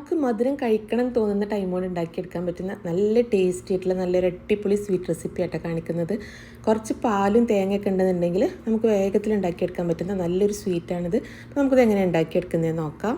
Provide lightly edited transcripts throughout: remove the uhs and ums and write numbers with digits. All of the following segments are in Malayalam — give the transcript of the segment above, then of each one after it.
നമുക്ക് മധുരം കഴിക്കണം തോന്നുന്ന ടൈമോട് ഉണ്ടാക്കിയെടുക്കാൻ പറ്റുന്ന നല്ല ടേസ്റ്റി ആയിട്ടുള്ള നല്ലൊരു അടിപൊളി സ്വീറ്റ് റെസിപ്പി ആയിട്ടാണ് കാണിക്കുന്നത്. കുറച്ച് പാലും തേങ്ങയൊക്കെ ഉണ്ടെന്നുണ്ടെങ്കിൽ നമുക്ക് വേഗത്തിൽ ഉണ്ടാക്കിയെടുക്കാൻ പറ്റുന്ന നല്ലൊരു സ്വീറ്റാണിത്. അപ്പോൾ നമുക്കിത് എങ്ങനെ ഉണ്ടാക്കിയെടുക്കുന്നതെന്ന് നോക്കാം.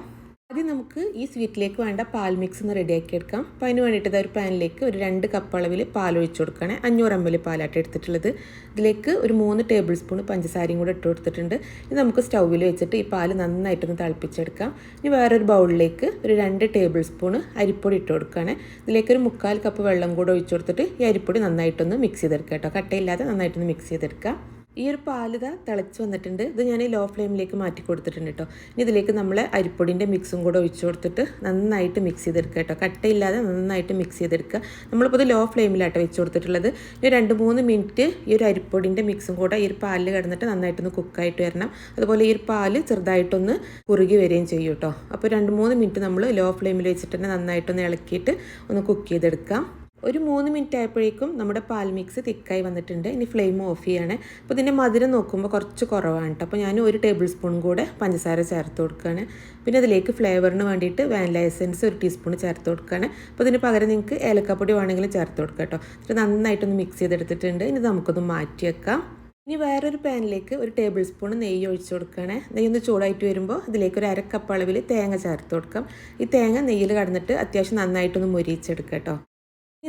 ആദ്യം നമുക്ക് ഈ സ്വീറ്റിലേക്ക് വേണ്ട പാൽ മിക്സ് ഒന്ന് റെഡിയാക്കി എടുക്കാം. അപ്പോൾ അതിന് വേണ്ടിയിട്ട് ഒരു പാനിലേക്ക് ഒരു 2 കപ്പ് അളവിൽ പാൽ ഒഴിച്ചു കൊടുക്കുകയാണ്. 500 ml പാലായിട്ട് എടുത്തിട്ടുള്ളത്. ഇതിലേക്ക് ഒരു 3 ടേബിൾ സ്പൂൺ പഞ്ചസാരയും കൂടെ ഇട്ട് കൊടുത്തിട്ടുണ്ട്. ഇത് നമുക്ക് സ്റ്റൗവിൽ വെച്ചിട്ട് ഈ പാൽ നന്നായിട്ടൊന്ന് തിളപ്പിച്ചെടുക്കാം. ഇനി വേറൊരു ബൗളിലേക്ക് ഒരു 2 ടേബിൾ സ്പൂൺ അരിപ്പൊടി ഇട്ട് കൊടുക്കുകയാണ്. ഇതിലേക്ക് ഒരു 3/4 കപ്പ് വെള്ളം കൂടെ ഒഴിച്ചു കൊടുത്തിട്ട് ഈ അരിപ്പൊടി നന്നായിട്ടൊന്ന് മിക്സ് ചെയ്തെടുക്കാം കേട്ടോ. കട്ടയില്ലാതെ നന്നായിട്ടൊന്ന് മിക്സ് ചെയ്തെടുക്കാം. ഈ ഒരു പാലിത തിളച്ച് വന്നിട്ടുണ്ട്. ഇത് ഞാൻ ലോ ഫ്ലെയിമിലേക്ക് മാറ്റി കൊടുത്തിട്ടുണ്ട് കേട്ടോ. ഇനി ഇതിലേക്ക് നമ്മൾ അരിപ്പൊടിൻ്റെ മിക്സും കൂടെ ഒഴിച്ചു കൊടുത്തിട്ട് നന്നായിട്ട് മിക്സ് ചെയ്തെടുക്കുക കേട്ടോ. കട്ടയില്ലാതെ നന്നായിട്ട് മിക്സ് ചെയ്തെടുക്കുക. നമ്മളിപ്പോൾ ഇത് ലോ ഫ്ലെയിമിലാട്ടോ വെച്ച് കൊടുത്തിട്ടുള്ളത്. ഇനി 2-3 മിനിറ്റ് ഈ ഒരു അരിപ്പൊടിൻ്റെ മിക്സും കൂടെ ഈ ഒരു പാലിൽ കിടന്നിട്ട് നന്നായിട്ടൊന്ന് കുക്കായിട്ട് വരണം. അതുപോലെ ഈ ഒരു പാല് ചെറുതായിട്ടൊന്ന് കുറുകി വരികയും ചെയ്യും കേട്ടോ. അപ്പോൾ 2-3 മിനിറ്റ് നമ്മൾ ലോ ഫ്ലെയിമിൽ വെച്ചിട്ട് തന്നെ നന്നായിട്ടൊന്ന് ഇളക്കിയിട്ട് ഒന്ന് കുക്ക് ചെയ്തെടുക്കാം. ഒരു 3 മിനിറ്റ് ആയപ്പോഴേക്കും നമ്മുടെ പാൽ മിക്സ് തിക്കായി വന്നിട്ടുണ്ട്. ഇനി ഫ്ലെയിം ഓഫ് ചെയ്യാണ്. അപ്പോൾ ഇതിൻ്റെ മധുരം നോക്കുമ്പോൾ കുറച്ച് കുറവാണ് കേട്ടോ. അപ്പോൾ ഞാൻ 1 ടേബിൾ സ്പൂൺ കൂടെ പഞ്ചസാര ചേർത്ത് കൊടുക്കുകയാണ്. പിന്നെ അതിലേക്ക് ഫ്ലേവറിന് വേണ്ടിയിട്ട് വാനില എസൻസ് 1 ടീസ്പൂൺ ചേർത്ത് കൊടുക്കുകയാണ്. അപ്പോൾ ഇതിന് പകരം നിങ്ങൾക്ക് ഏലക്കാപ്പൊടി വേണമെങ്കിലും ചേർത്ത് കൊടുക്കുക കേട്ടോ. ഇത് നന്നായിട്ടൊന്ന് മിക്സ് ചെയ്തെടുത്തിട്ടുണ്ട്. ഇനി നമുക്കൊന്ന് മാറ്റി വെക്കാം. ഇനി വേറൊരു പാനിലേക്ക് 1 ടേബിൾ സ്പൂൺ നെയ്യ് ഒഴിച്ചു കൊടുക്കുകയാണ്. നെയ്യ് ഒന്ന് ചൂടായിട്ട് വരുമ്പോൾ ഇതിലേക്ക് ഒരു 1/2 കപ്പ് അളവിൽ തേങ്ങ ചേർത്ത് കൊടുക്കാം. ഈ തേങ്ങ നെയ്യിൽ കടന്നിട്ട് അത്യാവശ്യം നന്നായിട്ടൊന്ന് മൊരിയിച്ചെടുക്കുക കേട്ടോ.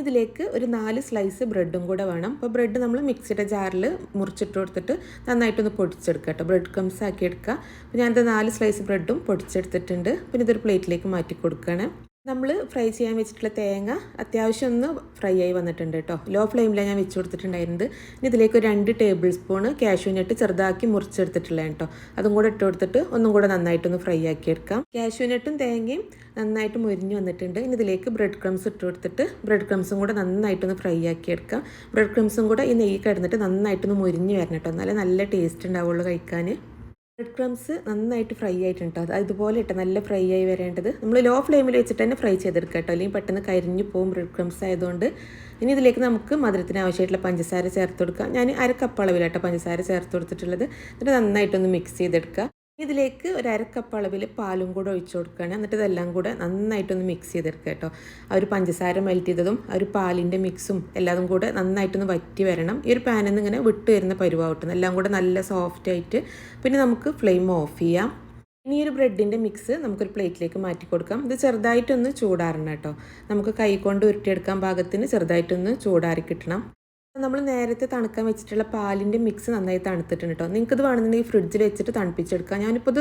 ഇതിലേക്ക് ഒരു 4 സ്ലൈസ് ബ്രെഡും കൂടെ വേണം. അപ്പോൾ ബ്രെഡ് നമ്മൾ മിക്സിയുടെ ജാറിൽ മുറിച്ചിട്ട് കൊടുത്തിട്ട് നന്നായിട്ടൊന്ന് പൊടിച്ചെടുക്കുക കേട്ടോ. ബ്രെഡ് ക്രംസ് ആക്കി എടുക്കുക. അപ്പോൾ ഞാനത് 4 സ്ലൈസ് ബ്രെഡും പൊടിച്ചെടുത്തിട്ടുണ്ട്. പിന്നെ ഇതൊരു പ്ലേറ്റിലേക്ക് മാറ്റി കൊടുക്കുകയാണ്. നമ്മൾ ഫ്രൈ ചെയ്യാൻ വെച്ചിട്ടുള്ള തേങ്ങ അത്യാവശ്യം ഒന്ന് ഫ്രൈ ആയി വന്നിട്ടുണ്ട് കേട്ടോ. ലോ ഫ്ലെയിമിലാണ് ഞാൻ വെച്ച് കൊടുത്തിട്ടുണ്ടായിരുന്നത്. ഇനി ഇതിലേക്ക് ഒരു 2 ടേബിൾ സ്പൂൺ കാഷ്യൂനട്ട് ചെറുതാക്കി മുറിച്ചെടുത്തിട്ടുള്ളതാണ് കേട്ടോ. അതും കൂടെ ഇട്ട് കൊടുത്തിട്ട് ഒന്നും കൂടെ നന്നായിട്ടൊന്ന് ഫ്രൈ ആക്കി എടുക്കാം. കാഷ്യൂനട്ടും തേങ്ങയും നന്നായിട്ട് മുരിഞ്ഞ് വന്നിട്ടുണ്ട്. ഇനി ഇതിലേക്ക് ബ്രെഡ് ക്രംസ് ഇട്ട് കൊടുത്തിട്ട് ബ്രെഡ് ക്രംസും കൂടെ നന്നായിട്ടൊന്ന് ഫ്രൈ ആക്കി എടുക്കാം. ബ്രെഡ് ക്രംസും കൂടെ ഈ നെയ്യ് കിടന്നിട്ട് നന്നായിട്ടൊന്ന് മുരിഞ്ഞ് വരണം കേട്ടോ. എന്നാലേ നല്ല ടേസ്റ്റ് ഉണ്ടാവുള്ളൂ കഴിക്കാൻ. ബ്രെഡ് ക്രംസ് നന്നായിട്ട് ഫ്രൈ ആയിട്ടുണ്ട്. അത് ഇതുപോലെ ഇട്ട് നല്ല ഫ്രൈ ആയി വരേണ്ടത്. നമ്മൾ ലോ ഫ്ലെയിമിൽ വെച്ചിട്ട് തന്നെ ഫ്രൈ ചെയ്തെടുക്കുക കേട്ടോ. അല്ലെങ്കിൽ പെട്ടെന്ന് കരിഞ്ഞു പോകും ബ്രെഡ് ക്രംസ് ആയതുകൊണ്ട്. ഇനി ഇതിലേക്ക് നമുക്ക് മധുരത്തിന് ആവശ്യമായിട്ടുള്ള പഞ്ചസാര ചേർത്ത് കൊടുക്കാം. ഞാൻ 1/2 കപ്പ് അളവിലാട്ടോ പഞ്ചസാര ചേർത്ത് കൊടുത്തിട്ടുള്ളത്. എന്നിട്ട് നന്നായിട്ടൊന്ന് മിക്സ് ചെയ്തെടുക്കുക. ഇതിലേക്ക് ഒരു 1/2 കപ്പ് അളവിൽ പാലും കൂടെ ഒഴിച്ചു കൊടുക്കുകയാണ്. എന്നിട്ട് ഇതെല്ലാം കൂടെ നന്നായിട്ടൊന്ന് മിക്സ് ചെയ്തെടുക്കുക കേട്ടോ. ആ ഒരു പഞ്ചസാര മെൽറ്റ് ചെയ്തതും ആ ഒരു പാലിൻ്റെ മിക്സും എല്ലാതും കൂടെ നന്നായിട്ടൊന്ന് വറ്റി വരണം. ഈ ഒരു പാനിൽ നിന്ന് ഇങ്ങനെ വിട്ട് വരുന്ന പരുവാവട്ടെ. എല്ലാം കൂടെ നല്ല സോഫ്റ്റ് ആയിട്ട്. പിന്നെ നമുക്ക് ഫ്ലെയിം ഓഫ് ചെയ്യാം. ഇനി ഒരു ബ്രെഡിൻ്റെ മിക്സ് നമുക്കൊരു പ്ലേറ്റിലേക്ക് മാറ്റി കൊടുക്കാം. ഇത് ചെറുതായിട്ടൊന്ന് ചൂടാറണം കേട്ടോ. നമുക്ക് കൈ കൊണ്ട് ഉരുട്ടിയെടുക്കാൻ പാകത്തിന് ചെറുതായിട്ടൊന്ന് ചൂടാറി കിട്ടണം. നമ്മൾ നേരത്തെ തണുക്കാൻ വെച്ചിട്ടുള്ള പാലിൻ്റെ മിക്സ് നന്നായി തണുത്തിട്ടുണ്ട് കേട്ടോ. നിങ്ങൾക്കിത് വേണമെന്നുണ്ടെങ്കിൽ ഫ്രിഡ്ജിൽ വെച്ചിട്ട് തണുപ്പിച്ചെടുക്കാം. ഞാനിപ്പോൾ ഇത്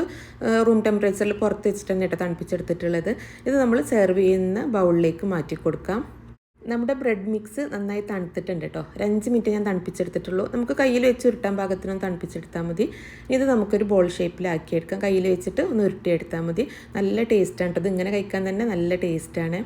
റൂം ടെമ്പറേച്ചറിൽ പുറത്ത് വെച്ചിട്ട് തന്നെ കേട്ടോ തണുപ്പിച്ചെടുത്തിട്ടുള്ളത്. ഇത് നമ്മൾ സെർവ് ചെയ്യുന്ന ബൗളിലേക്ക് മാറ്റി കൊടുക്കാം. നമ്മുടെ ബ്രെഡ് മിക്സ് നന്നായി തണുത്തിട്ടുണ്ട് കേട്ടോ. ഒരു 5 മിനിറ്റ് ഞാൻ തണുപ്പിച്ചെടുത്തിട്ടുള്ളൂ. നമുക്ക് കയ്യിൽ വെച്ച് ഉരുട്ടാൻ പാകത്തിനൊന്ന് തണുപ്പിച്ചെടുത്താൽ മതി. ഇത് നമുക്കൊരു ബോൾ ഷേപ്പിലാക്കിയെടുക്കാം. കയ്യിൽ വെച്ചിട്ട് ഒന്ന് ഉരുട്ടിയെടുത്താൽ മതി. നല്ല ടേസ്റ്റാണ് കേട്ടോ. ഇത് ഇങ്ങനെ കഴിക്കാൻ തന്നെ നല്ല ടേസ്റ്റാണ്.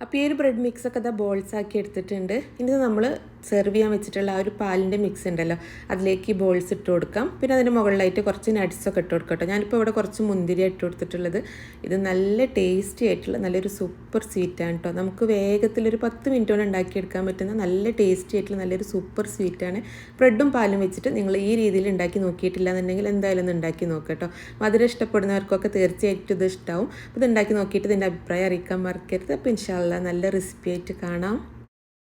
അപ്പോൾ ഈ ഒരു ബ്രെഡ് മിക്സൊക്കെ അത് ബോൾസ് ആക്കി എടുത്തിട്ടുണ്ട്. ഇനി നമ്മൾ സെർവ് ചെയ്യാൻ വെച്ചിട്ടുള്ള ആ ഒരു പാലിൻ്റെ മിക്സ് ഉണ്ടല്ലോ, അതിലേക്ക് ഈ ബോൾസ് ഇട്ട് കൊടുക്കാം. പിന്നെ അതിൻ്റെ മുകളിലായിട്ട് കുറച്ച് നട്ട്സൊക്കെ ഇട്ട് കൊടുക്കട്ടോ. ഞാനിപ്പോൾ ഇവിടെ കുറച്ച് മുന്തിരി ഇട്ട് കൊടുത്തിട്ടുള്ളത്. ഇത് നല്ല ടേസ്റ്റി ആയിട്ടുള്ള നല്ലൊരു സൂപ്പർ സ്വീറ്റാണ് കേട്ടോ. നമുക്ക് വേഗത്തിലൊരു 10 മിനിറ്റ് കൊണ്ട് ഉണ്ടാക്കിയെടുക്കാൻ പറ്റുന്ന നല്ല ടേസ്റ്റി ആയിട്ടുള്ള നല്ലൊരു സൂപ്പർ സ്വീറ്റാണ്. ബ്രെഡും പാലും വെച്ചിട്ട് നിങ്ങൾ ഈ രീതിയിൽ ഉണ്ടാക്കി നോക്കിയിട്ടില്ല എന്നുണ്ടെങ്കിൽ എന്തായാലും ഒന്ന് ഉണ്ടാക്കി നോക്കുക കേട്ടോ. മധുരം ഇഷ്ടപ്പെടുന്നവർക്കൊക്കെ തീർച്ചയായിട്ടും ഇത് ഇഷ്ടമാവും. അപ്പോൾ ഇത് ഉണ്ടാക്കി നോക്കിയിട്ട് ഇതിൻ്റെ അഭിപ്രായം അറിയിക്കാൻ മറക്കരുത്. അപ്പോൾ ഇൻഷാ അല്ലാഹ് നല്ല റെസിപ്പി ആയിട്ട് കാണാം.